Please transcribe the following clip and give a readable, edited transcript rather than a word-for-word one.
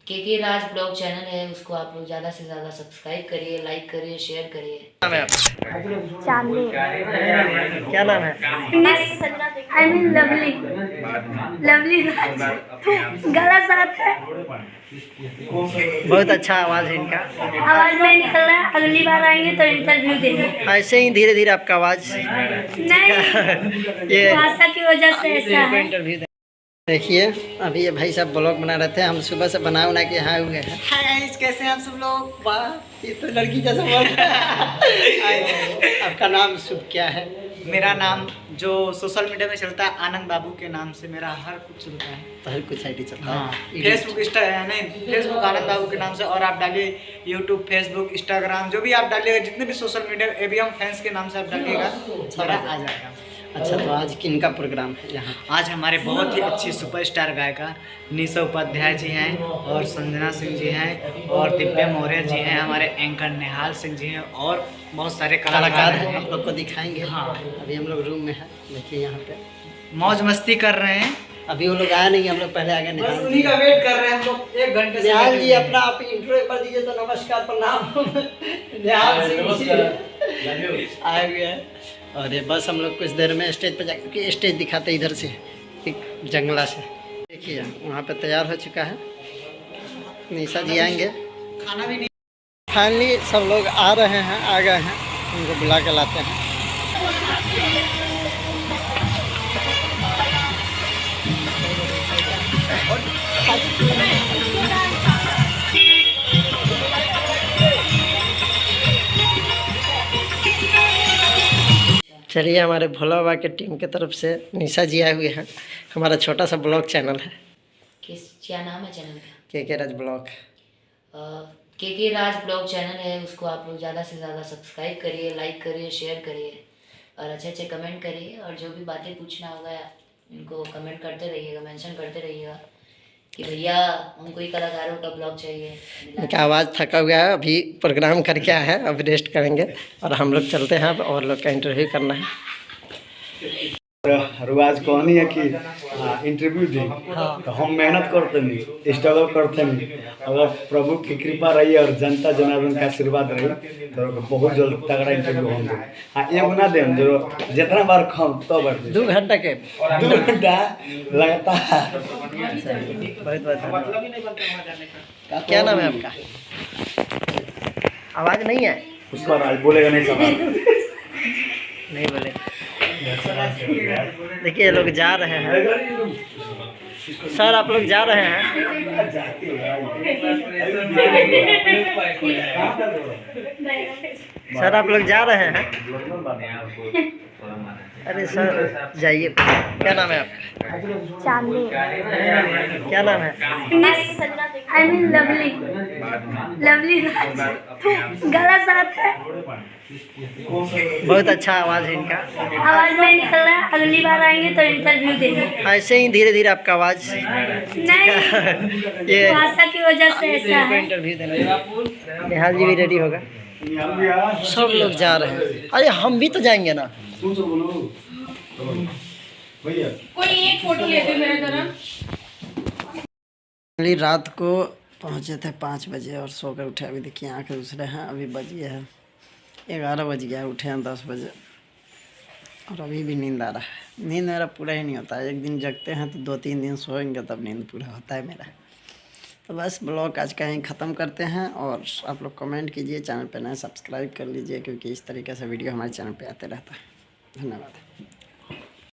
के राज blog channel है, उसको आप लोग ज़्यादा से ज़्यादा सब्सक्राइब करिए, लाइक करिए, शेयर करिए। नाम है आपका? चांदनी। क्या नाम है? I mean lovely. लवली गलत बात है। बहुत अच्छा आवाज़ है इनका। आवाज नहीं निकल रहा है, अगली बार आएंगे तो इंटरव्यू देंगे। ऐसे ही धीरे धीरे आपका आवाज़ नहीं, ये भाषा की वजह से ऐसा है। इंटरव्यू देखिए, अभी ये भाई साहब ब्लॉग बना रहे थे, हम सुबह से बना के यहाँ हुए हैं। हाय गाइस, कैसे हैं आप सब लोग? वाह, ये तो लड़की जैसा बोल रहा है। आपका नाम शुभ क्या है? मेरा नाम जो सोशल मीडिया में चलता है आनंद बाबू के नाम से मेरा हर कुछ चलता है। तो हर कुछ आईडी चलता है। हाँ, फेसबुक नहीं, फेसबुक आनंद बाबू के नाम से, और आप डालिए यूट्यूब, फेसबुक, इंस्टाग्राम, जो भी आप डालिएगा, जितने भी सोशल मीडिया एबीएम फैंस के नाम से आप डालिएगा, सारा आ जाएगा। अच्छा, तो आज किन का प्रोग्राम है यहाँ? आज हमारे बहुत ही अच्छी सुपरस्टार गायिका निशा उपाध्याय जी हैं, और संजना सिंह जी हैं, और दिव्या मौर्य जी हैं, हमारे एंकर निहाल सिंह जी हैं, और बहुत सारे कलाकार हैं। हम लोग को दिखाएंगे। हाँ, अभी हम लोग रूम में हैं, देखिए यहाँ पे मौज मस्ती कर रहे हैं। अभी वो लोग आया नहीं, हम लोग पहले आ गए। बस उन्हीं का वेट कर रहे हैं हम लोग 1 घंटे से। निहाल जी, अपना आप इंट्रो एक बार दीजिए तो। नमस्कार, प्रणाम। निहाल सिंह जी आए हुए हैं, और ये बस हम लोग कुछ देर में स्टेज पे जाकर के स्टेज दिखाते इधर से, एक जंगला से। देखिए वहाँ पे तैयार हो चुका है, निशा जी आएंगे। खाना भी नहीं। फाइनली सब लोग आ रहे हैं, आ गए हैं, उनको बुला के लाते हैं। चलिए, हमारे भोला बाबा के टीम के तरफ से निशा जी आए हुए हैं। हमारा छोटा सा ब्लॉग चैनल है। क्या नाम है चैनल का? के राज ब्लॉग। के राज ब्लॉग चैनल है, उसको आप लोग ज़्यादा से ज़्यादा सब्सक्राइब करिए, लाइक करिए, शेयर करिए, और अच्छे अच्छे कमेंट करिए, और जो भी बातें पूछना होगा इनको कमेंट करते रहिएगा, मेंशन करते रहिएगा कि भैया हमको ही कलाकारों का ब्लॉग चाहिए। इनका आवाज़ थका हुआ है, अभी प्रोग्राम करके आया है, अभी रेस्ट करेंगे और हम लोग चलते हैं। अब और लोग का इंटरव्यू करना है। रुआज कहनी है कि इंटरव्यू दी, तो हम मेहनत करते नहीं, स्ट्रगल करते नहीं। अगर प्रभु की कृपा रही और जनता जनार्दन का आशीर्वाद रही तो बहुत जल्द तगड़ा इंटरव्यू हम दे। हाँ, ये बना दे जो जितना बार खाऊं तो बार 2 घंटा के 2 घंटा लगातार। बहुत बहुत। क्या नाम है आपका? आवाज़ नहीं है, उसका राज बोलेगा नहीं सवाल। नहीं बोले। देखिए लोग जा रहे हैं। सर, आप लोग जा रहे हैं? सर, आप लोग जा रहे हैं? अरे सर जाइए। क्या नाम है आपका? चांदनी। क्या नाम है? I mean lovely. लवली गलत बात है। बहुत अच्छा आवाज़ है इनका। आवाज नहीं निकल रहा है, अगली बार आएंगे तो इंटरव्यू देंगे। ऐसे ही धीरे धीरे आपका आवाज़ नहीं, ये भाषा की वजह से ऐसा है। इंटरव्यू देना। निहाल जी भी रेडी होगा। सब लोग जा रहे हैं। अरे हम भी तो जाएंगे ना। कोई एक फोटो लेते मेरे तरफ। रात को पहुंचे थे 5 बजे और सो कर उठे। अभी देखिए आँख दूसरे हैं, अभी बज गया है 11 बज गया। उठे हैं 10 बजे और अभी भी नींद आ रहा है। नींद मेरा पूरा ही नहीं होता है। एक दिन जगते हैं तो 2-3 दिन सोएंगे तब नींद पूरा होता है मेरा। तो बस ब्लॉग आज का यहीं ख़त्म करते हैं, और आप लोग कमेंट कीजिए, चैनल पर नए सब्सक्राइब कर लीजिए, क्योंकि इस तरीके से वीडियो हमारे चैनल पे आते रहता है। धन्यवाद।